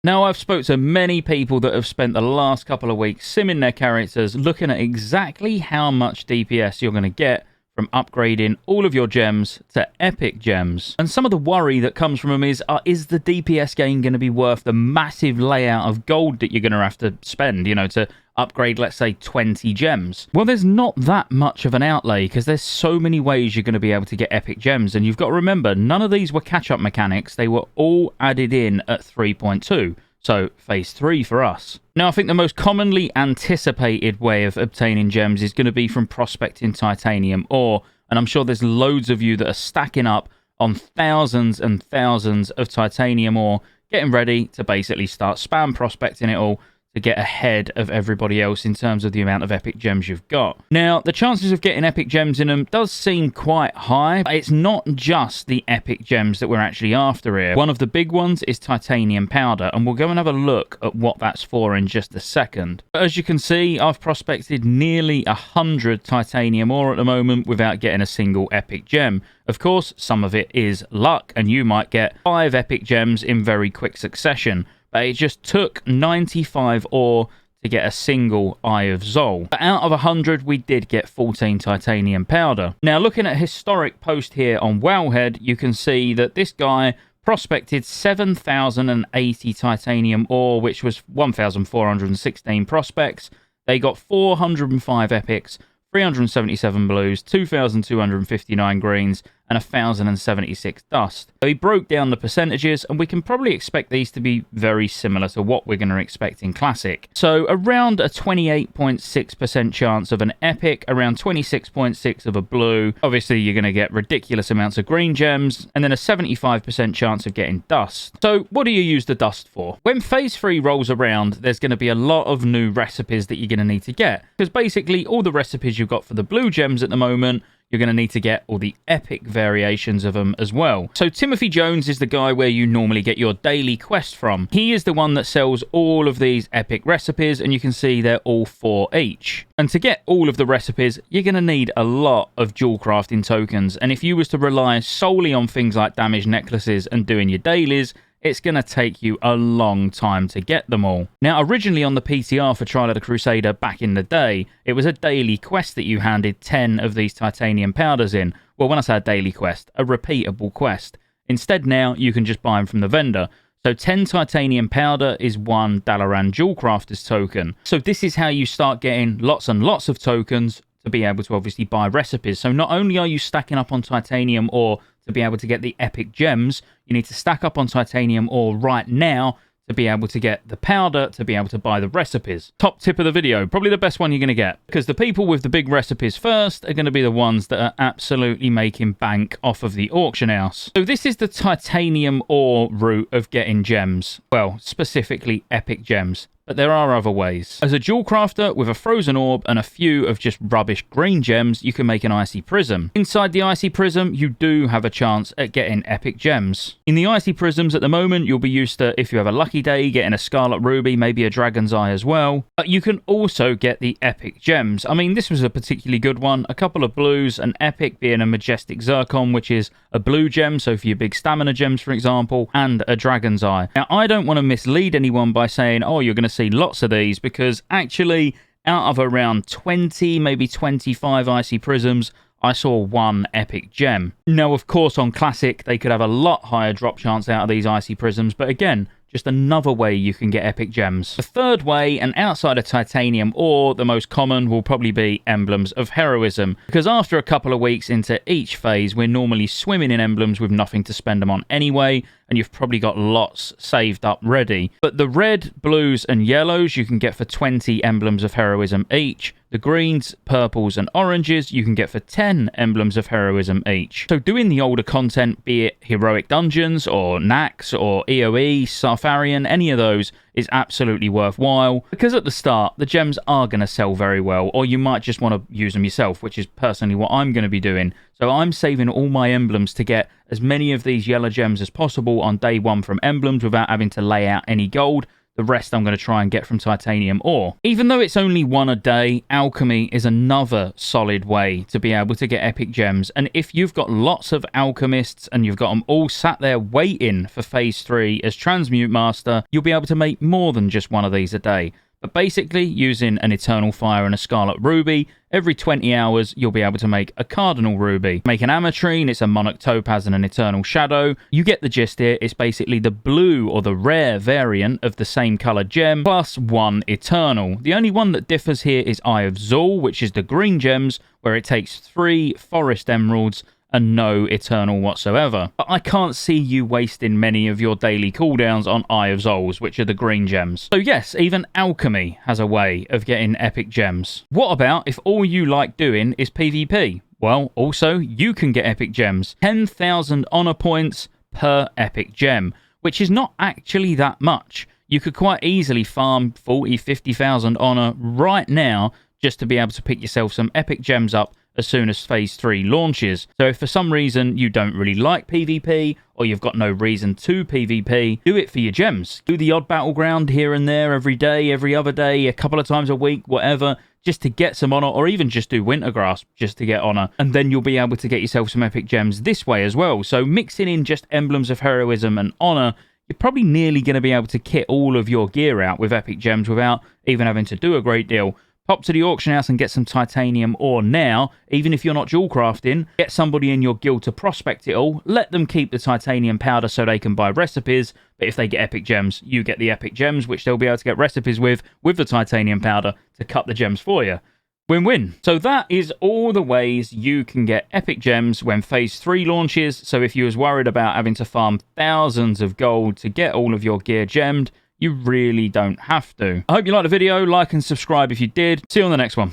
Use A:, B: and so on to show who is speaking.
A: Now, I've spoke to many people that have spent the last couple of weeks simming their characters, looking at exactly how much DPS you're going to get from upgrading all of your gems to epic gems. And some of the worry that comes from them is the DPS gain going to be worth the massive layout of gold that you're going to have to spend, you know, to upgrade, let's say, 20 gems? Well, there's not that much of an outlay because there's so many ways you're going to be able to get epic gems. And you've got to remember, none of these were catch-up mechanics. They were all added in at 3.2. So, phase 3 for us. Now, I think the most commonly anticipated way of obtaining gems is going to be from prospecting titanium ore. And I'm sure there's loads of you that are stacking up on thousands and thousands of titanium ore, getting ready to basically start spam prospecting it all to get ahead of everybody else in terms of the amount of epic gems you've got. Now, the chances of getting epic gems in them does seem quite high, but it's not just the epic gems that we're actually after here. One of the big ones is titanium powder, and we'll go and have a look at what that's for in just a second. But as you can see, I've prospected nearly 100 titanium ore at the moment without getting a single epic gem. Of course, some of it is luck, and you might get 5 epic gems in very quick succession. But it just took 95 ore to get a single Eye of Zol. But out of 100, we did get 14 titanium powder. Now, looking at a historic post here on Wowhead, you can see that this guy prospected 7,080 titanium ore, which was 1,416 prospects. They got 405 epics, 377 blues, 2,259 greens, and 1,076 dust. So he broke down the percentages, and we can probably expect these to be very similar to what we're going to expect in Classic. So around a 28.6% chance of an epic, around 26.6% of a blue. Obviously, you're going to get ridiculous amounts of green gems, and then a 75% chance of getting dust. So what do you use the dust for? When Phase 3 rolls around, there's going to be a lot of new recipes that you're going to need to get, because basically all the recipes you've got for the blue gems at the moment, you're going to need to get all the epic variations of them as well. So Timothy Jones is the guy where you normally get your daily quest from. He is the one that sells all of these epic recipes, and you can see they're all 4 each. And to get all of the recipes, you're going to need a lot of jewel crafting tokens. And if you was to rely solely on things like damage necklaces and doing your dailies, it's going to take you a long time to get them all. Now, originally on the PTR for Trial of the Crusader back in the day, it was a daily quest that you handed 10 of these titanium powders in. Well, when I say a daily quest, a repeatable quest. Instead now, you can just buy them from the vendor. So 10 titanium powder is 1 Dalaran Jewel Crafter's token. So this is how you start getting lots and lots of tokens to be able to obviously buy recipes. So not only are you stacking up on titanium ore to be able to get the epic gems, you need to stack up on titanium ore right now to be able to get the powder to be able to buy the recipes. Top tip of the video, probably the best one you're going to get, because the people with the big recipes first are going to be the ones that are absolutely making bank off of the auction house. So this is the titanium ore route of getting gems. Well, specifically epic gems. But there are other ways. As a jewel crafter with a frozen orb and a few of just rubbish green gems, you can make an Icy Prism. Inside the Icy Prism, you do have a chance at getting epic gems. In the Icy Prisms at the moment, you'll be used to, if you have a lucky day, getting a Scarlet Ruby, maybe a Dragon's Eye as well. But you can also get the epic gems. I mean, this was a particularly good one. A couple of blues, an epic being a Majestic Zircon, which is a blue gem, so for your big stamina gems, for example, and a Dragon's Eye. Now, I don't want to mislead anyone by saying, oh, you're going to see lots of these, because actually out of around 20, maybe 25 Icy Prisms, I saw 1 epic gem. Now, of course, on Classic, they could have a lot higher drop chance out of these Icy Prisms, but again, just another way you can get epic gems. The third way, and outside of titanium ore, the most common will probably be Emblems of Heroism, because after a couple of weeks into each phase, we're normally swimming in emblems with nothing to spend them on anyway, and you've probably got lots saved up ready. But the red, blues, and yellows you can get for 20 Emblems of Heroism each. The greens, purples, and oranges you can get for 10 Emblems of Heroism each. So doing the older content, be it Heroic Dungeons, or Nax, or EOE, Sarfarian, any of those, is absolutely worthwhile, because at the start, the gems are going to sell very well, or you might just want to use them yourself, which is personally what I'm going to be doing. So I'm saving all my emblems to get as many of these yellow gems as possible on day 1 from emblems without having to lay out any gold, The rest I'm going to try and get from titanium ore. Even though it's only one a day, alchemy is another solid way to be able to get epic gems. And if you've got lots of alchemists and you've got them all sat there waiting for phase 3 as transmute master, you'll be able to make more than just one of these a day. But basically, using an Eternal Fire and a Scarlet Ruby, every 20 hours you'll be able to make a Cardinal Ruby. Make an Ametrine, it's a Monarch Topaz and an Eternal Shadow. You get the gist here, it's basically the blue or the rare variant of the same colour gem, plus one Eternal. The only one that differs here is Eye of Zul, which is the green gems, where it takes 3 Forest Emeralds and no Eternal whatsoever. But I can't see you wasting many of your daily cooldowns on Eye of Zols, which are the green gems. So yes, even alchemy has a way of getting epic gems. What about if all you like doing is PvP? Well, also, you can get epic gems. 10,000 honor points per epic gem, which is not actually that much. You could quite easily farm 40, 50,000 honor right now just to be able to pick yourself some epic gems up as soon as phase 3 launches. So if for some reason you don't really like PvP, or you've got no reason to PvP, do it for your gems. Do the odd battleground here and there every day, every other day, a couple of times a week, whatever, just to get some honor, or even just do Wintergrasp just to get honor, and then you'll be able to get yourself some epic gems this way as well. So mixing in just Emblems of Heroism and honor, you're probably nearly going to be able to kit all of your gear out with epic gems without even having to do a great deal. Pop to the auction house and get some titanium ore now, even if you're not dual crafting. Get somebody in your guild to prospect it all. Let them keep the titanium powder so they can buy recipes. But if they get epic gems, you get the epic gems, which they'll be able to get recipes with the titanium powder to cut the gems for you. Win-win. So that is all the ways you can get epic gems when phase 3 launches. So if you was worried about having to farm thousands of gold to get all of your gear gemmed, you really don't have to. I hope you liked the video. Like and subscribe if you did. See you on the next one.